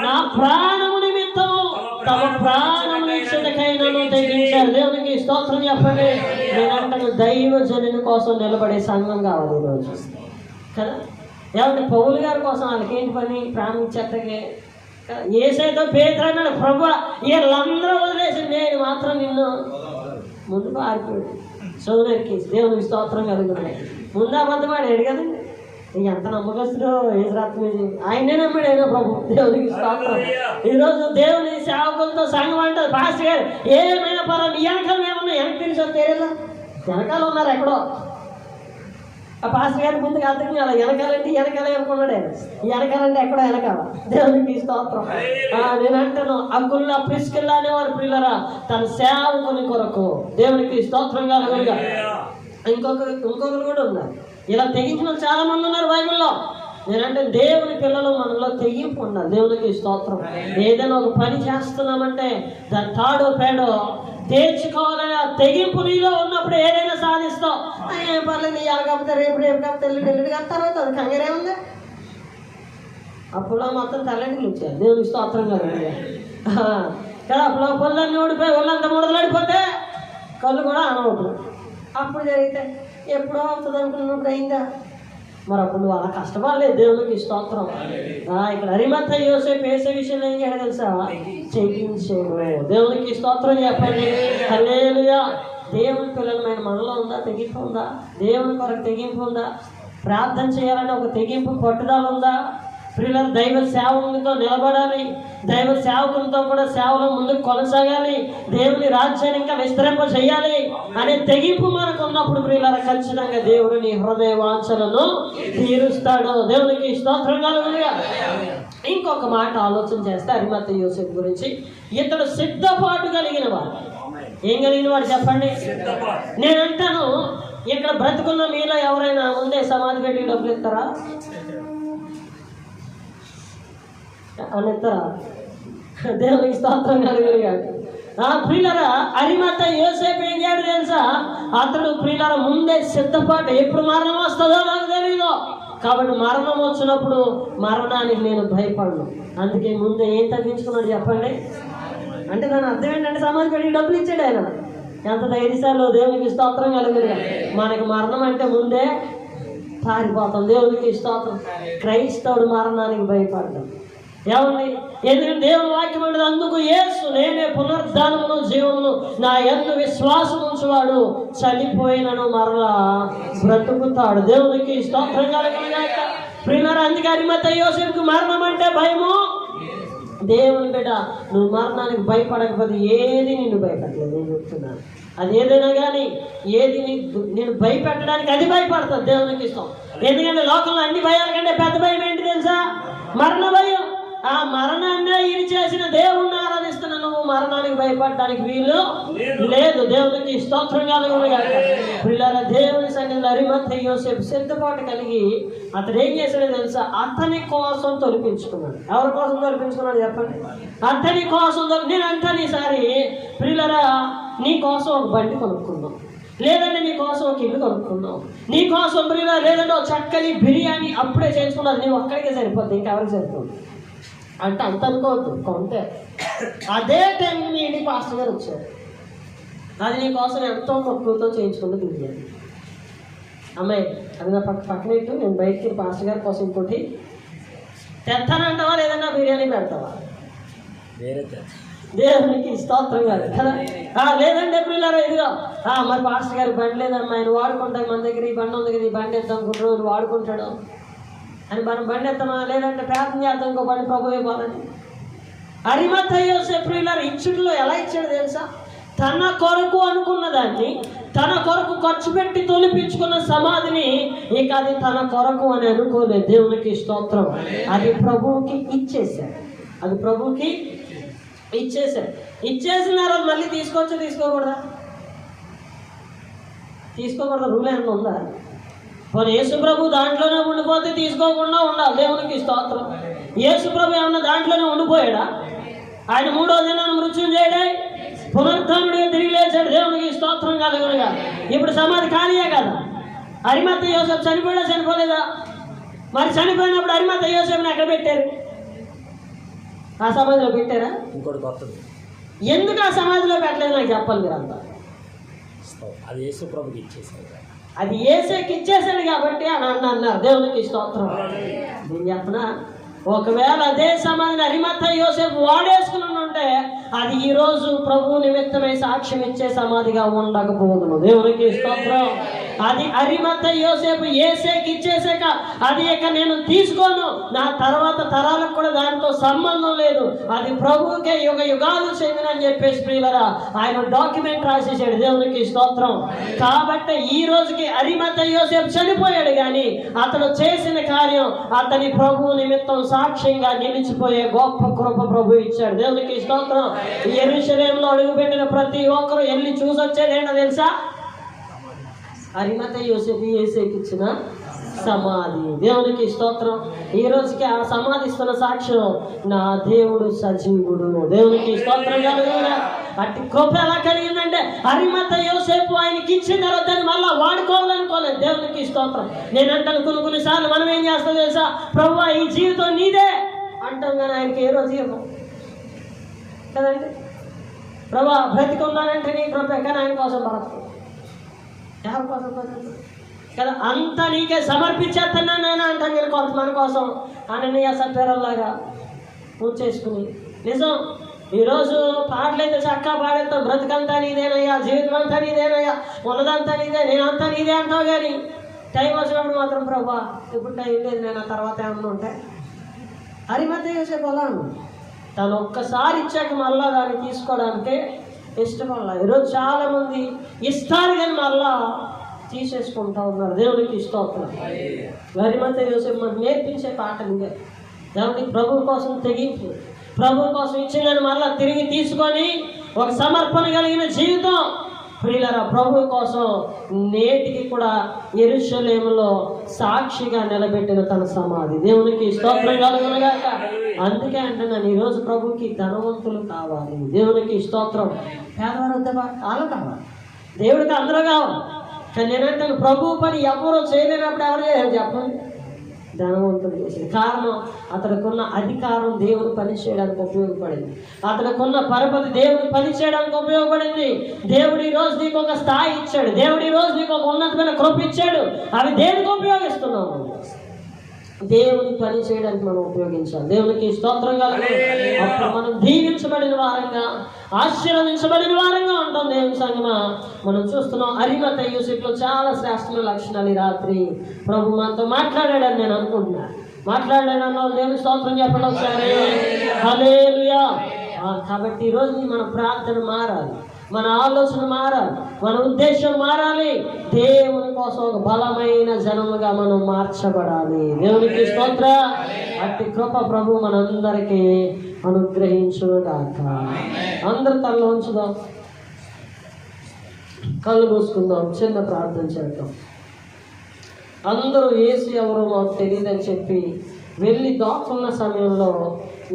నా ప్రాణము నిమిత్తము తమ ప్రాణము ఇచ్చటికైనను తెగించారు. దేవునికి స్తోత్రం చెప్పండి. నేనంటాను, దైవజనుని కోసం నిలబడే సంఘం కావాలి ఈరోజు కదా. ఏమంటే పౌలు గారి కోసం వాళ్ళకి ఏంటి పని? ప్రాణం ఇచ్చేటకే. ఏసైతో పేతురు అన్నాడు, ప్రభువా వీళ్ళందరూ వదిలేసి నేను మాత్రం నిన్ను ముందుకు ఆరిపోయాడు. సోదరికి దేవునికి స్తోత్రం కలుగుతుంది. ముందు అబద్ధమాడాడు కదండి. ఎంత నమ్మకస్తుడో ఏసురాత్రి ఆయనే నమ్మాడు. అయినా ప్రభు దేవునికి స్తోత్రం. ఈరోజు దేవుని సేవకులతో సంఘం అంటారు, పాస్టర్ గారు ఏమైనా పర్వాలేదు, వెనకాల ఏమన్నా వెనక్కి తెలిసి వస్తేలా వెనకాల ఉన్నారు ఎక్కడో. ఆ పాస్టర్ గారి ముందుకు అర్థం అలా వెనకాలంటే వెనకాల అనుకున్నాడు. ఆయన వెనకాలంటే ఎక్కడో వెనకాల. దేవునికి స్తోత్రం. నేను అంటాను, అగ్గుల్లా ప్రిస్కిల్లా అనేవారు ప్రియులరా తన సేవకుని కొరకు. దేవునికి స్తోత్రం కలుగునుగా. ఇంకొకరు కూడా ఉన్నారు. ఇలా తెగించిన చాలా మంది ఉన్నారు బైబిల్లో. నేనంటే దేవుని పిల్లలు మనలో తెగింపు ఉన్నారు. దేవునికి స్తోత్రం. ఏదైనా ఒక పని చేస్తున్నామంటే దాని తాడో పేడో తేర్చుకోవాలని ఆ తెగింపు నీలో ఉన్నప్పుడు ఏదైనా సాధిస్తావు. ఏం పర్లేదు, ఇవాళ కాకపోతే రేపు కాకపోతే ఎల్లుండి కాదు, తర్వాత అది కంగారే ఉంది. అప్పుడు మొత్తం తల్లంటికి వచ్చారు. దేవునికి స్తోత్రం కదా. అప్పుడు పొల్లన్నీ ఓడిపోయి ఒళ్ళంతా ముడదలాడిపోతే కళ్ళు కూడా అనవద్దు. అప్పుడు జరిగితే ఎప్పుడో అవుతుంది అనుకున్నప్పుడు అయిందా? మరి అప్పుడు నువ్వు అలా కష్టపడలేదు. దేవునికి స్తోత్రం. ఇక్కడ అరిమత్త యోసేపు వేసే విషయంలో ఏం చేయాలి తెలుసా? తెగించాడు. దేవునికి స్తోత్రం చెప్పండి. హల్లెలూయా. దేవుని పిల్లలమైన మనలో ఉందా తెగింపు? ఉందా? దేవుని కొరకు తెగింపు ఉందా? ప్రార్థన చేయాలని ఒక తెగింపు పట్టుదల ఉందా? ప్రియులారా, దైవ సేవకులతో నిలబడాలి, దైవ సేవకులతో కూడా సేవలో ముందుకు కొనసాగాలి, దేవుని రాజ్యాన్ని ఇంకా విస్తరింప చేయాలి అనే తెగింపు మనకు ఉన్నప్పుడు ప్రియులారా, ఖచ్చితంగా దేవుడు నీ హృదయ వాంఛలను తీరుస్తాడు. దేవునికి స్తోత్రం కలుగునుగా. ఇంకొక మాట ఆలోచన చేస్తే అరిమత్తయి యోసేపు గురించి, ఇతడు సిద్ధపాటు కలిగిన వాడు. ఏం కలిగిన వాడు చెప్పండి? నేను అంటాను, ఇక్కడ బ్రతుకున్న మీలో ఎవరైనా ముందే సమాధి పెట్టి డబ్బులు ఇస్తారా అని ఇస్తారా? దేవునికి స్తోత్రం కలుగునుగా. ప్రియులారా, అరిమత్తయి యోసేపు ఏం చేయడు తెలుసా? అతడు ప్రియులారా ముందే సిద్ధపాటు. ఎప్పుడు మరణం వస్తుందో నాకు తెలీదు, కాబట్టి మరణం వచ్చినప్పుడు మరణానికి నేను భయపడను, అందుకే ముందే ఏం తగ్గించుకున్నాడు చెప్పండి? అంటే దాని అర్థం ఏంటంటే సమాధి పెట్టి డబ్బులు ఇచ్చాడు ఆయన. ఎంత ధైర్యశాలో! దేవునికి స్తోత్రం కలుగునుగా. మనకి మరణం అంటే ముందే పారిపోతాం. దేవునికి స్తోత్రం. క్రైస్తవుడు మరణానికి భయపడతాం. ఏమండి? ఎందుకంటే దేవుని వాక్యం అంటే అందుకు యేసు నేనే పునరుద్ధానమును జీవమును, నా యందు విశ్వాసం ఉంచువాడు చనిపోయినను మరలా బ్రతుకుతాడు. దేవునికి స్తోత్రం కలుగునుగాక. ప్రియులారా, అందుకే అరిమత్తయి యోసేపుకు మరణం అంటే భయము. దేవుని బిడ్డ, నువ్వు మరణానికి భయపడకపోతే ఏది నిన్ను భయపెట్టలేదు. నేను చెప్తున్నాను, అది ఏదైనా కానీ ఏది నేను భయపెట్టడానికి అది భయపడతాను. దేవునికి ఇష్టం. ఎందుకంటే లోకంలో అన్ని భయాల కంటే పెద్ద భయం ఏంటి తెలుసా? మరణ భయం. ఆ మరణాన్ని ఈయన చేసిన దేవుణ్ణి ఆరాధిస్తున్న నువ్వు మరణానికి భయపడడానికి వీలు లేదు. దేవునికి స్తోత్రం కలుగునుగాక. పిల్లల దేవుని సన్నిధిలో అరిమత్తయి యోసేపు సిద్ధపాటు కలిగి అతడు ఏం చేశాడో తెలుసా? అతని కోసం తొలిపించుకున్నాడు. ఎవరి కోసం తొలిపించుకున్నాడు చెప్పండి? అతని కోసం. నేను అంటాను ఈసారి, పిల్లరా, నీ కోసం ఒక బండి కొనుక్కుందాం, లేదంటే నీ కోసం ఒక ఇల్లు కొనుక్కుందాం, నీ కోసం ప్రియులారా లేదంటే ఒక చక్కని బిర్యానీ అప్పుడే చేసుకున్నది నువ్వు ఒక్కడికే సరిపోద్ది, ఇంకెవరికి సరిపోదు అంటే అంత అనుకోవద్దు. కొంటే అదే టైంకి మీ ఇంటికి పాస్టర్ గారు వచ్చారు, అది నీ కోసం ఎంతో మొక్కుతో చేయించుకుంటూ బిర్యానీ. అమ్మాయి, అది నా పక్కన ఇట్టు, నేను బయటికి పాస్టర్ గారి కోసం ఇంకోటి తెస్తానంటావా లేదన్నా బిర్యానీ పెడతావా? దేవునికి స్తోత్రం కాదు కదా. లేదంటే పిల్లరా ఇదిగో మరి పాస్టర్ గారి బండి లేదమ్మా, ఆయన వాడుకుంటాడు, మన దగ్గర ఈ బండి ఉంది కదా, ఈ బండి ఎత్తాం కొన్ని రోజులు వాడుకుంటాడు అని మనం బండి ఎత్తామా, లేదంటే ప్రార్థన చేద్దాం ఇంకో బండి ప్రభు అయిపోవాలని. అరిమత్తయి యోసేపు పిల్లరా ఇచ్చుడులో ఎలా ఇచ్చాడు తెలుసా? తన కొరకు అనుకున్న దాన్ని, తన కొరకు ఖర్చు పెట్టి తొలిపించుకున్న సమాధిని ఇక అది తన కొరకు అని అనుకోలేదు. దేవునికి స్తోత్రం. అది ప్రభువుకి ఇచ్చేశాడు. అది ప్రభువుకి ఇచ్చేసాడు. ఇచ్చేసిన రోజు మళ్ళీ తీసుకోకూడదా? తీసుకోకూడదు. రూల్ ఏమన్నా ఉందా? పోనీ యేసు ప్రభు దాంట్లోనే ఉండిపోతే తీసుకోకుండా ఉండాలి. దేవునికి స్తోత్రం. యేసు ప్రభు ఏమన్నా దాంట్లోనే ఉండిపోయాడా? ఆయన 3వ దినాన్ని మృత్యుంజయుడై పునరుద్ధానుడిగా తిరిగి లేచాడు. దేవునికి స్తోత్రం కలుగునుగా. ఇప్పుడు సమాధి ఖాళీయే కదా. అరిమత్తయి యోసేపు చనిపోలేదా? మరి చనిపోయినప్పుడు అరిమత్తయి యోసేపుని ఎక్కడ పెట్టారు? ఆ సమాధిలో పెట్టారా? ఇంకోటి కొత్తది. ఎందుకు ఆ సమాధిలో పెట్టలేదు నాకు చెప్పాలి మీరు అంతా. అది యేసు ప్రభుకి ఇచ్చేసాడు. అది యేసుకి ఇచ్చేసాడు కాబట్టి అని అన్నారు. దేవునికి స్తోత్రం. నేను చెప్పనా, ఒకవేళ అదే సమాధిని అరిమత్తయి యోసేపు వాడేసుకుని ఉంటే అది ఈరోజు ప్రభు నిమిత్తమై సాక్ష్యం ఇచ్చే సమాధిగా ఉండకపోదును. దేవునికి స్తోత్రం. అది అరిమత్తయి యోసేపు యేసుకి ఇచ్చేసాక అది ఇక నేను తీసుకోను, నా తర్వాత తరాలకు కూడా దానితో సంబంధం లేదు, అది ప్రభువుకే యుగ యుగాలు చెందినని చెప్పేసి ప్రియులరా ఆయన డాక్యుమెంట్ రాసేసాడు. దేవునికి స్తోత్రం. కాబట్టి ఈ రోజుకి అరిమత్తయి యోసేపు చనిపోయాడు, కానీ అతను చేసిన కార్యం అతని ప్రభువు నిమిత్తం సాక్ష్యంగా నిలిచిపోయే గొప్ప కృప ప్రభు ఇచ్చాడు. దేవునికి స్తోత్రం. యెరూషలేములో అడుగుపెట్టిన ప్రతి ఒక్కరు వెళ్ళి చూసొచ్చేది ఏంటో తెలుసా? అరిమత్తయి యోసేపు యేసుకి ఇచ్చిన సమాధి. దేవునికి స్తోత్రం. ఈ రోజుకి ఆ సమాధిస్తున్న సాక్ష్యం నా దేవుడు సజీవుడు. దేవునికి స్తోత్రం కలుగునుగా. అట్టి కృప ఎలా కలిగిందంటే అరిమత్తయి యోసేపు ఆయనకి ఇచ్చిన తర్వాత దాన్ని మళ్ళా వాడుకోవాలనుకోలేదు. దేవునికి స్తోత్రం. నేను అంటాను, కొన్నిసార్లు మనం ఏం చేస్తాం తెలుసా? ప్రభువా ఈ జీవితం నీదే అంటాం, కానీ ఆయనకి ఏ రోజు ఇవ్వం కదండి. ప్రభువా బ్రతికున్నానంటే నీ కృప, కానీ ఆయన కోసం బ్రతకు, ఎవరి కోసం కదా, అంతా నీకే సమర్పించేస్తున్నాను నేను అంటాను. నేను కొంతమంది కోసం అననీయ సత్వరంలాగా పూజ చేసుకుని నిజం ఈరోజు పాటలైతే చక్కగా పాడేస్తాం, బ్రతుకంతా నీదేనయ్యా, జీవితం అంతా నీదేనయ్యా, ఉన్నదంతా నీదే, నేనంతా నీదే అంటావు, కానీ టైం వచ్చినప్పుడు మాత్రం ప్రభా ఇప్పుడు టైం లేదు, నేను ఆ తర్వాత ఏమన్నా ఉంటే అరిమతయి యోసేపు అలా తను ఒక్కసారి ఇచ్చాక మళ్ళా దాన్ని తీసుకోవడానికి ఇష్టపడాల. ఈరోజు చాలామంది ఇస్తారు కానీ మళ్ళా తీసేసుకుంటా ఉన్నారు. దేవునికి స్తోత్రం. అరిమతయి యోసేపు మనకు నేర్పించే పాఠం ఇదే. దేవునికి ప్రభు కోసం తెగింపు, ప్రభు కోసం ఇచ్చిన మళ్ళా తిరిగి తీసుకొని ఒక సమర్పణ కలిగిన జీవితం. ప్రియులారా, ప్రభు కోసం నేటికి కూడా యెరూషలేములో సాక్షిగా నిలబెట్టిన తన సమాధి. దేవునికి స్తోత్రం కలుగునుగాక. అందుకే అంటున్నాను, ఈరోజు ప్రభుకి ధనవంతులు కావాలి. దేవునికి స్తోత్రం. పేదవారు వద్దా? వాళ్ళు కావాలి. దేవుడికి అందరూ కావాలి. కానీ నేనంటాను, ప్రభు పని ఎవరో చేయలేనప్పుడు ఎవరు చేయాలి చెప్పండి? ధనవంతుడు చేసింది. కారణం, అతడికున్న అధికారం దేవుని పని చేయడానికి ఉపయోగపడింది. అతడికున్న పరపతి దేవుని పని చేయడానికి ఉపయోగపడింది. దేవుడు ఈ రోజు నీకు ఒక స్థాయి ఇచ్చాడు. దేవుడు ఈ రోజు నీకు ఒక ఉన్నతమైన కృప ఇచ్చాడు. అవి దేనికి ఉపయోగిస్తున్నాము? దేవుని పని చేయడానికి మనం ఉపయోగించాలి. దేవునికి స్తోత్రం కలుగును. అప్పుడు మనం దీవించబడిన వారంగా, ఆశీర్వదించబడిన వారంగా ఉంటాం. దేవుని సంగమా, మనం చూస్తున్నాం అరిమతయి యోసేపులో చాలా శ్రేష్టమైన లక్షణాలు ఈ రాత్రి ప్రభు మనతో మాట్లాడాడని నేను అనుకుంటున్నాను. మాట్లాడాడన్న దేవుని స్తోత్రం చెప్పడం ఒకసారి. హల్లెలూయా. కాబట్టి ఈరోజు మన ప్రార్థన మారాలి, మన ఆలోచన మారాలి, మన ఉద్దేశం మారాలి. దేవుని కోసం ఒక బలమైన జనముగా మనం మార్చబడాలి. దేవునికి స్తోత్ర. అట్టి కృప ప్రభు మనందరికీ అనుగ్రహించుగాక. అందరు కళ్ళు ఉంచుదాం, కళ్ళు మూసుకుందాం, చిన్న ప్రార్థన చేద్దాం. అందరూ యేసు ఎవరో మాకు తెలియదని చెప్పి వెళ్ళి దాక్కున్న సమయంలో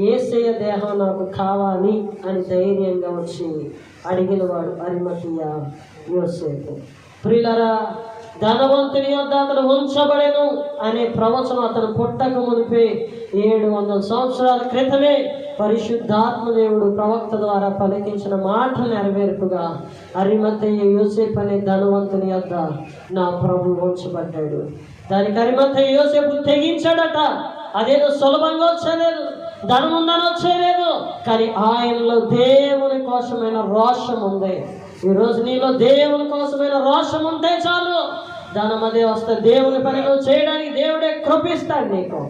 యేసయ్య దేహం నాకు కావాలి అని ధైర్యంగా వచ్చి అడిగిన వాడు అరిమతయి యోసేపు. ప్రియులారా, ధనవంతుని యొద్ద అతను ఉంచబడెను అనే ప్రవచనం అతను పుట్టక మునిపే 700 సంవత్సరాల క్రితమే పరిశుద్ధాత్మ దేవుడు ప్రవక్త ద్వారా పలికించిన మాట నెరవేర్పుగా అరిమతయి యోసేపు అనే ధనవంతుని యొద్ద నా ప్రభు ఉంచబడ్డాడు. దానికి అరిమతయి యోసేపు తెగించాడట. అదేదో సులభంగా వచ్చేలేదు, ధనం ఉందని వచ్చేలేదు, కానీ ఆయనలో దేవుని కోసమైన రోషం ఉంది. ఈరోజు నీలో దేవుని కోసమైన రోషం ఉంటే చాలు, ధనం అదే వస్తే దేవుని పనిలో చేయడానికి దేవుడే కృపిస్తాడు నీకు.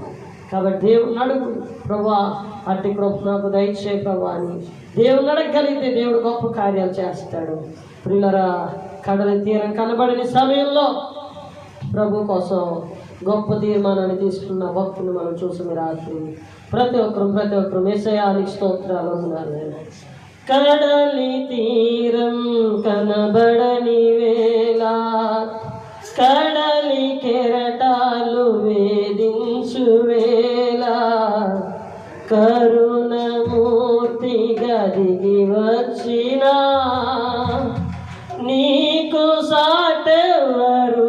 కాబట్టి దేవుని అడుగు, ప్రభా అట్టి కృప నాకు దయచేయ ప్రభా అని దేవుని అడగగలిగితే దేవుడు గొప్ప కార్యాలు చేస్తాడు. ప్రియులారా, కడలి తీరం కనబడిన సమయంలో ప్రభు కోసం గొప్ప తీర్మానాన్ని తీసుకున్న భక్తులు మనం చూసిన రాత్రి ప్రతి ఒక్కరు యేసయ్యానికి స్తోత్రాలు ఉన్నారు. కడలి తీరం కనబడని వేళ, కడలి కెరటాలు వేధించు వేళ, కరుణమూర్తిగా దిగి వచ్చిన నీకు సాటెవరు?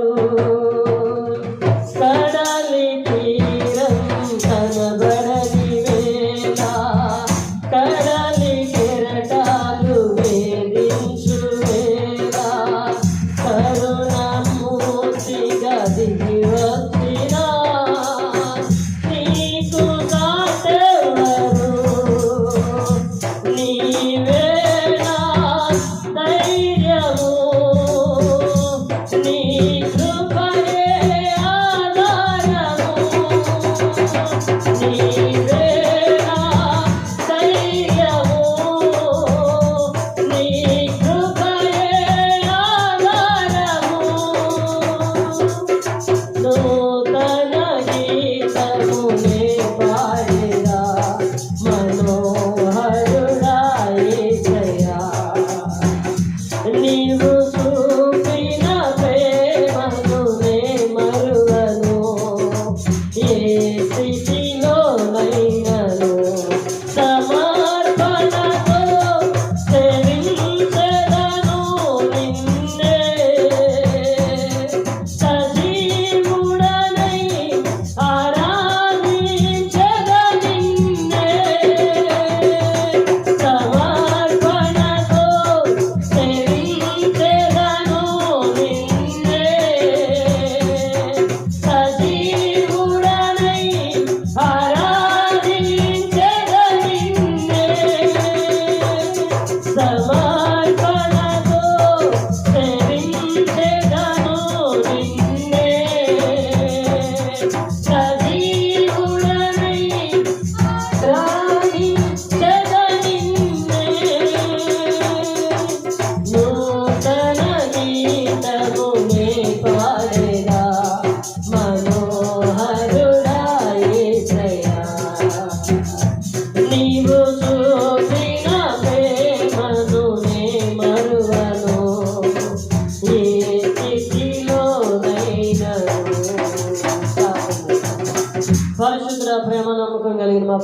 కడలి తీరం కనబడని వేళ, కడలి కెరటాలు వేధించు వేళ, కరుణమూర్తిగా దిగి వచ్చిన నీకు సాటెవరు? నీవే నా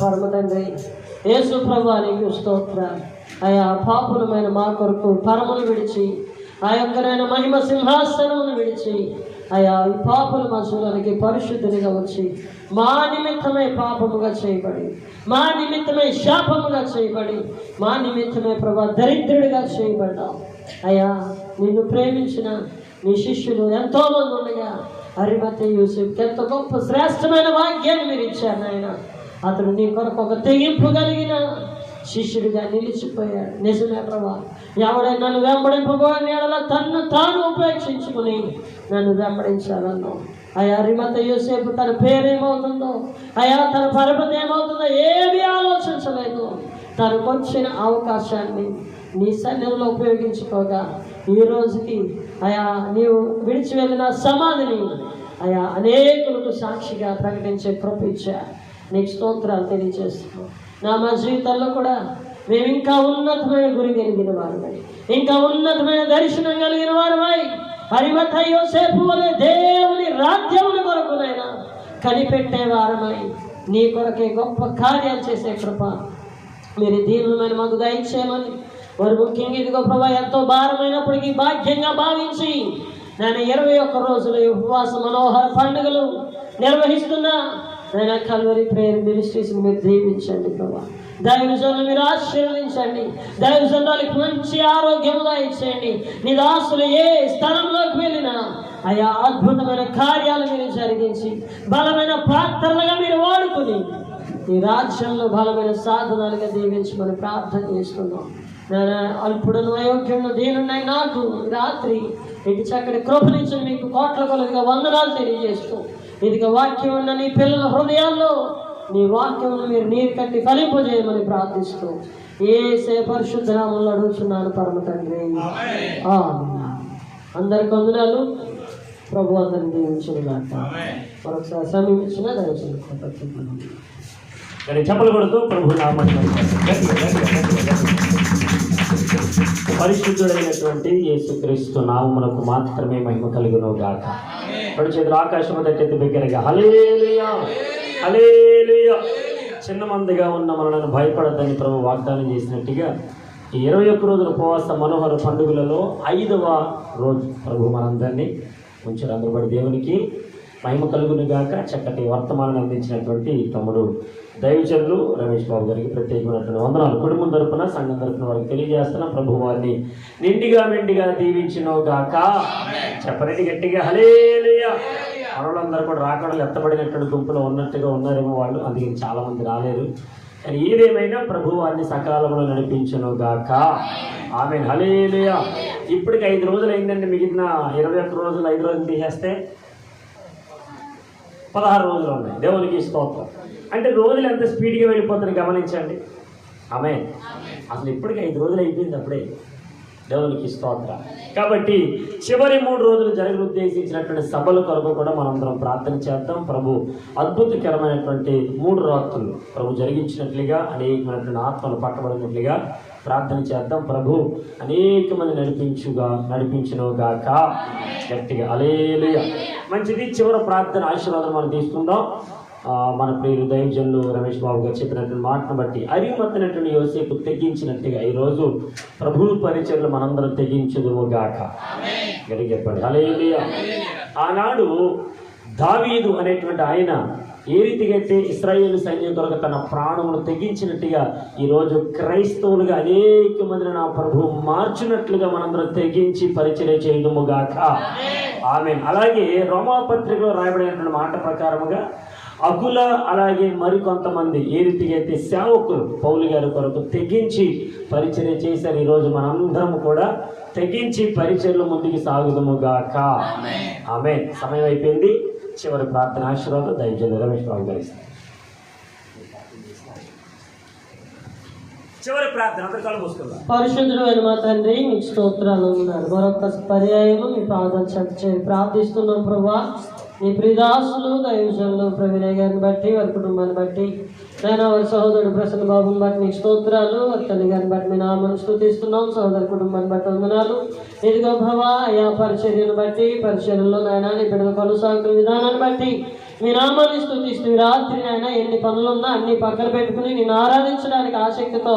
పరమ తండ్రి యేసు ప్రభువా నీకు స్తోత్రాలు. అయా పాపులమైన మా కొరకు పరమును విడిచి ఆ యొక్కనైన మహిమ సింహాసనమును విడిచి అయా ఈ పాపుల మనుషులకి పరిశుద్ధునిగా వచ్చి మా నిమిత్తమే పాపముగా చేయబడి, మా నిమిత్తమే శాపముగా చేయబడి, మా నిమిత్తమే ప్రభా దరిద్రుడిగా చేయబడ్డావు. అయ్యా నిన్ను ప్రేమించిన నీ శిష్యులు ఎంతోమంది ఉండగా అరిమతయి యోసేపుకి ఎంత గొప్ప శ్రేష్టమైన వాక్యాన్ని మీరు ఇచ్చారు నాయన. అతడు నీ కొరకు ఒక తెగింపు కలిగిన శిష్యుడిగా నిలిచిపోయాడు. నిజమే ప్రభా, ఎవడైనా నన్ను వెంబడింపబోని ఎడల తన్ను తాను ఉపేక్షించుకుని నన్ను వెంబడించాలన్నావు. అయా అరిమతయి యోసేపు తన పేరేమవుతుందో, అయా తన పరపతి ఏమవుతుందో ఏమీ ఆలోచించలేదు. తనకు వచ్చిన అవకాశాన్ని నీ సన్నిధిలో ఉపయోగించుకోగా ఈ రోజుకి అయా నీవు విడిచి వెళ్ళిన సమాధిని అయా అనేకులకు సాక్షిగా ప్రకటించే కృప ఇచ్చా. నీకు స్తోత్రాలు తెలియజేస్తున్నాం. మా జీవితాల్లో కూడా మేము ఇంకా ఉన్నతమైన గురి కలిగిన వారమై, ఇంకా ఉన్నతమైన దర్శనం కలిగిన వారమై అరిమతయి యోసేపు వలె దేవుని రాజ్యముల కొరకునైనా కనిపెట్టే వారమై నీ కొరకే గొప్ప కార్యాలు చేసే కృప మీరు దీనులమైన మాకు దయచేయమని వారు ముఖ్యంగా ఇదిగో ప్రభా ఎంతో భారమైనప్పటికీ భాగ్యంగా భావించి నేను 21 రోజులు ఉపవాస మనోహర పండుగలు నిర్వహిస్తున్నా నేను కల్వరి ప్రేయర్ మినిస్ట్రీస్ని మీరు దీవించండి ప్రభా. దైవజనులు మీరు ఆశీర్వదించండి. దైవజనులకు మంచి ఆరోగ్యముగా ఇచ్చేయండి. నీ దాసులు ఏ స్థలంలోకి వెళ్ళినా అయా అద్భుతమైన కార్యాలు మీరు జరిగించి బలమైన పాత్రలుగా మీరు వాడుకుని ఈ రాజ్యంలో బలమైన సాధనాలుగా దీవించమని ప్రార్థన చేస్తున్నాం. నేను అల్పుడును అయోగ్యుడు దీనున్నాయి నాకు రాత్రి ఇటు చక్కటి కృపనిచ్చిన మీకు కోట్ల కొలదిగా వందనాలు తెలియజేస్తూ ఇదిగా వాక్యం ఉన్న నీ పిల్లల హృదయాల్లో నీ వాక్యమును మీరు నీరు కట్టి ఫలింపజేయమని ప్రార్థిస్తూ యేసే పరిశుద్ధ నామములో అడుగుతున్నాను పరమ తండ్రి. అందరికి వందనాలు. ప్రభు అందరిని దీవించుగాక. మరొకసారి సమీపించిన దయచేసి చెప్పలు కొడుతూ ప్రభు పరిశుద్ధుడైనటువంటి యేసుక్రీస్తు నామమునకు మాత్రమే మహిమ కలుగును గాక. రెండు చేతులు ఆకాశము తట్టెత్తి బిగ్గరగా హల్లెలూయా హల్లెలూయా. చిన్న మందిగా ఉన్న మనల్ని భయపడద్దని ప్రభు వాగ్దానం చేసినట్టుగా ఈ 21 రోజుల ఉపవాస మనోహర పండుగలలో 5వ రోజు ప్రభు మనందరినీ ఉంచారు. అందుబడి దేవునికి మహిమ కలుగును గాక. చక్కటి వర్తమానాన్ని అందించినటువంటి తమ్ముడు దైవజనులు రమేష్ బాబు గారికి ప్రత్యేకమైనటువంటి వందనాలు కుటుంబం తరపున సంఘం తరపున వారికి తెలియజేస్తున్న ప్రభు వారిని నిండిగా మెండిగా దీవించును గాక. చెప్పరండి గట్టిగా హల్లెలూయా. మనోళ్ళందరూ కూడా రాకడలు ఎత్తబడినటువంటి గుంపులో ఉన్నట్టుగా ఉన్నారేమో వాళ్ళు, అందుకని చాలామంది రాలేరు. కానీ ఏదేమైనా ప్రభు వారిని సకాలంలో నడిపించును గాక. ఆమేన్ హల్లెలూయా. ఇప్పటికి 5 రోజులు అయిందండి. మిగిలిన 21 రోజులు 5 రోజులు తీసేస్తే 16 రోజులు ఉన్నాయి. దేవునికి స్తోత్రం. అంటే రోజులు ఎంత స్పీడ్గా వెళ్ళిపోతాయి గమనించండి. ఆమేన్. అసలు ఇప్పటికి 5 రోజులు అయిపోయింది అప్పుడే. దేవునికి స్తోత్రం. కాబట్టి చివరి 3 రోజులు జరగను ఉద్దేశించినటువంటి సభల కొరకు కూడా మనందరం ప్రార్థన చేద్దాం. ప్రభు అద్భుతకరమైనటువంటి 3 రాత్రులు ప్రభు జరిగించినట్లుగా అనేకమైనటువంటి ఆత్మలు పట్టబడినట్లుగా ప్రార్థన చేద్దాం. ప్రభు అనేక మంది నడిపించునుగాక. గట్టిగా హల్లెలూయా. మంచిది. చివరి ప్రార్థన ఆశీర్వాదం మనం తీసుకుందాం. మన ప్రియులు దైవజనులు రమేష్ బాబు గారు చెప్పినటువంటి మాటను బట్టి అరిమతనటువంటి యోసేపు తెగించినట్టుగా ఈరోజు ప్రభువు పరిచర్లు మనందరం తెగించుదుముగాక. గట్టిగా చెప్పండి హల్లెలూయా. ఆనాడు దావీదు అనేటువంటి ఆయన ఏ రీతిగా అయితే ఇశ్రాయేలు సైన్యం కొరకు తన ప్రాణమును తెగించినట్టుగా ఈరోజు క్రైస్తవులుగా అనేక మందిని నా ప్రభువు మార్చినట్లుగా మనందరం తెగించి పరిచర్య చేయదుముగాక. ఆమేన్. అలాగే రోమాపత్రికలో రాయబడినటువంటి మాట ప్రకారముగా అకుల అలాగే మరికొంతమంది ఏ రీతిగా అయితే సేవకులు పౌలు గారి కొరకు తెగించి పరిచర్య చేశారు, ఈరోజు మనందరం కూడా తెగించి పరిచర్యలు ముందుకు సాగుదుముగాక. ఆమేన్. సమయం అయిపోయింది. చివరి ప్రార్థన ఆశీర్వాదం దైవజనులు రమేష్ బాబు గారి చివరి ప్రార్థన అందరూ కళ్ళు మూసుకుందాం. పరిశుద్ధుడైన మా తండ్రి మీకు స్తోత్రాలు ఉన్నారు. మరొక పర్యాయము మీ ప్రార్థన చేసి ప్రార్థిస్తున్నాం ప్రభా. నీ ప్రిదాసులు దైవజనులు ప్రవీణయ్య గారిని బట్టి వారి కుటుంబాన్ని బట్టి నేను వారి సహోదరుడు ప్రసన్న బాబుని బట్టి నీకు స్తోత్రాలు. వారి తల్లి గారిని బట్టి మీ నామను స్తుతిస్తున్నాం. సహోదరి కుటుంబాన్ని బట్టి వందనాలు. ఇదిగో ప్రభా అయా పరిచర్యను బట్టి పరిచర్యలో నాయన నీ బిడ్డలు కొనసాగుతున్న విధానాన్ని బట్టి మీ నామాన్ని స్తుతిస్తూ ఈ రాత్రి నాయన ఎన్ని పనులున్నా అన్ని పక్కన పెట్టుకుని నేను ఆరాధించడానికి ఆసక్తితో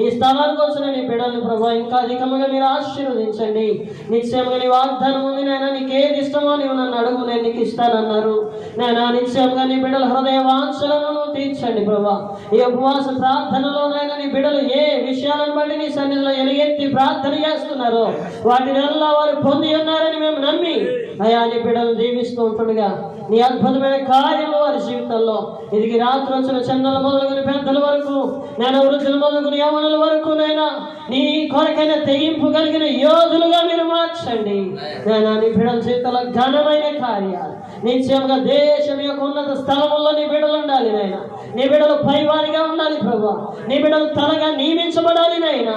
ఈ స్థలానికి వచ్చిన నీ బిడ్డల్ని ప్రభు ఇంకా అధికంగా మీరు ఆశీర్వదించండి. నిశ్చయంగా నీ వాగ్దానం ఉంది నాయన, నీకు ఏది ఇష్టమో నీవు నన్ను అడుగు, నేను నీకు ఇస్తానన్నారు నాయన. నిశ్చయంగా నీ బిడ్డల హృదయ వాంఛలను తీర్చండి ప్రభా. ఈ ఉపవాస ప్రార్థనలో నాయన నీ బిడ్డలు ఏ విషయాలను బట్టి నీ సన్నిధిలో ఎలుగెత్తి ప్రార్థన చేస్తున్నారో వాటిని అల్లా వారు పొంది ఉన్నారని మేము నమ్మి అయా నీ బిడ్డలు దీవిస్తూ ఉంటుండగా నీ అద్భుతమైన కార్యము వారి జీవితంలో ఇది రాత్రి వచ్చిన చిన్నల మొదలుగుని పెద్దల వరకు నేను వృద్ధుల మొదలుగుని యవనుల వరకు నైనా నీ కొరకైన తెగింపు కలిగిన యోధులుగా మీరు మార్చండి. నేను నీ బిడ్డల జీవితంలో ఘనమైన కార్యాలు నిశ్చయంగా దేశం యొక్క ఉన్నత స్థలముల్లో నీ బిడ్డలు ఉండాలి నాయన. నీ బిడ్డలు పైవారిగా ఉండాలి ప్రభు. నీ బిడ్డలు తలగా నియమించబడాలి నాయన.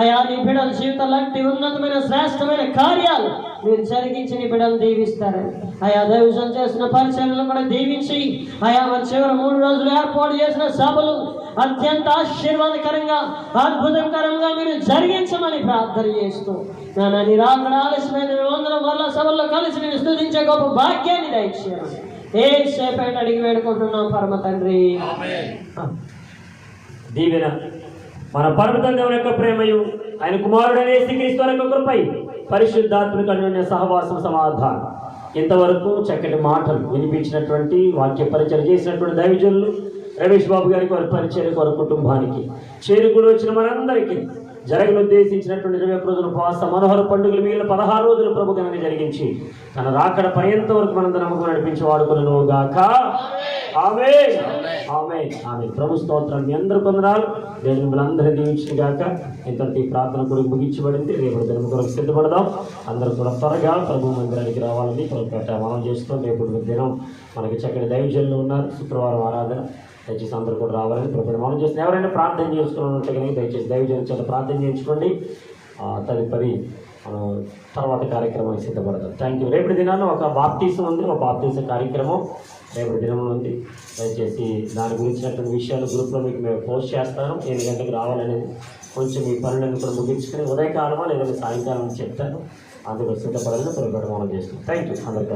అయా నీ బిడ్డల జీవితంలో అట్టి ఉన్నతమైన శ్రేష్టమైన కార్యాలు మీరు జరిగించి నీ బిడ్డలు దీవిస్తారని ఆయా దైవజనం చేసిన పరిచర్యలను కూడా దీవించి ఆయా మరి చివరి 3 రోజులు ఏర్పాటు చేసిన సభలు అత్యంత ఆశీర్వాదకరంగా అద్భుతకరంగా మీరు జరిగించమని ప్రార్థన చేస్తూ నాన్న నీ రాకడ ఆలస్యమైన మేమందరం మరలా సభల్లో కలిసి నేను స్తుతించే గొప్ప భాగ్యాన్ని దయచేయమని ఏసేపేట అడిగి వేడుకుంటున్నాం పరమ తండ్రి. దీవెన మన పరమ తండ్రి యొక్క ప్రేమయు ఆయన కుమారుడైన యేసుక్రీస్తు యొక్క కృపై పరిశుద్ధాత్మక అన్యోన్య సహవాసం సమాధానం ఇంతవరకు చక్కటి మాటలు వినిపించినటువంటి వాక్య పరిచయం చేసినటువంటి దైవజనులు రమేష్ బాబు గారికి, వారి పరిచర్యకు, వారి కుటుంబానికి, చేరుకుని వచ్చిన మనందరికీ జరగనుద్దేశించినటువంటి 21 రోజుల ఉపవాస మనోహర పండుగలు మిగిలిన 16 రోజులు ప్రభు ఘనంగా జరిగించి తన రాకడ పర్యంత వరకు మనందరం నమ్మకం నడిపించి వాడుకును గాక. ఆమేన్ ఆమేన్ ఆమేన్. ప్రభు స్తోత్రం. మీ అందరూ కొందనాలు. నేను మిమ్మల్ని అందరినీ దీవించిన గాక. ఇంతటి ప్రార్థన కొరకు ముగించబడింది. రేపు దినం కొరకు సిద్ధపడదాం. అందరూ కూడా త్వరగా ప్రభు మందిరానికి రావాలని ప్రభుత్వ మనం చేస్తాం. రేపు దినం మనకి చక్కటి దైవజనులు ఉన్నారు. శుక్రవారం ఆరాధన, దయచేసి అందరూ కూడా రావాలని ప్రభుత్వం మనం చేస్తున్నాం. ఎవరైనా ప్రార్థన చేసుకున్నట్టు కనుక దయచేసి దైవజనుల చేత ప్రార్థన చేయించుకోండి. తదుపరి తర్వాత కార్యక్రమానికి సిద్ధపడతాం. Thank you. రేపటి దినాల్లో ఒక బాప్టిజం ఉంది. ఒక బాప్టిజం కార్యక్రమం రేపటి దినంలో ఉంది. దయచేసి దాని గురించినటువంటి విషయాలు గ్రూప్లో మీకు మేము పోస్ట్ చేస్తాను. 8 గంటలకు రావాలనేది కొంచెం మీ పనులను కూడా ముగించుకుని ఉదయకాలమా లేదంటే సాయంకాలం చెప్తాను. అందుకు సిద్ధపడాలని ప్రభుత్వం మనం చేస్తాం. థ్యాంక్ యూ అందరికీ.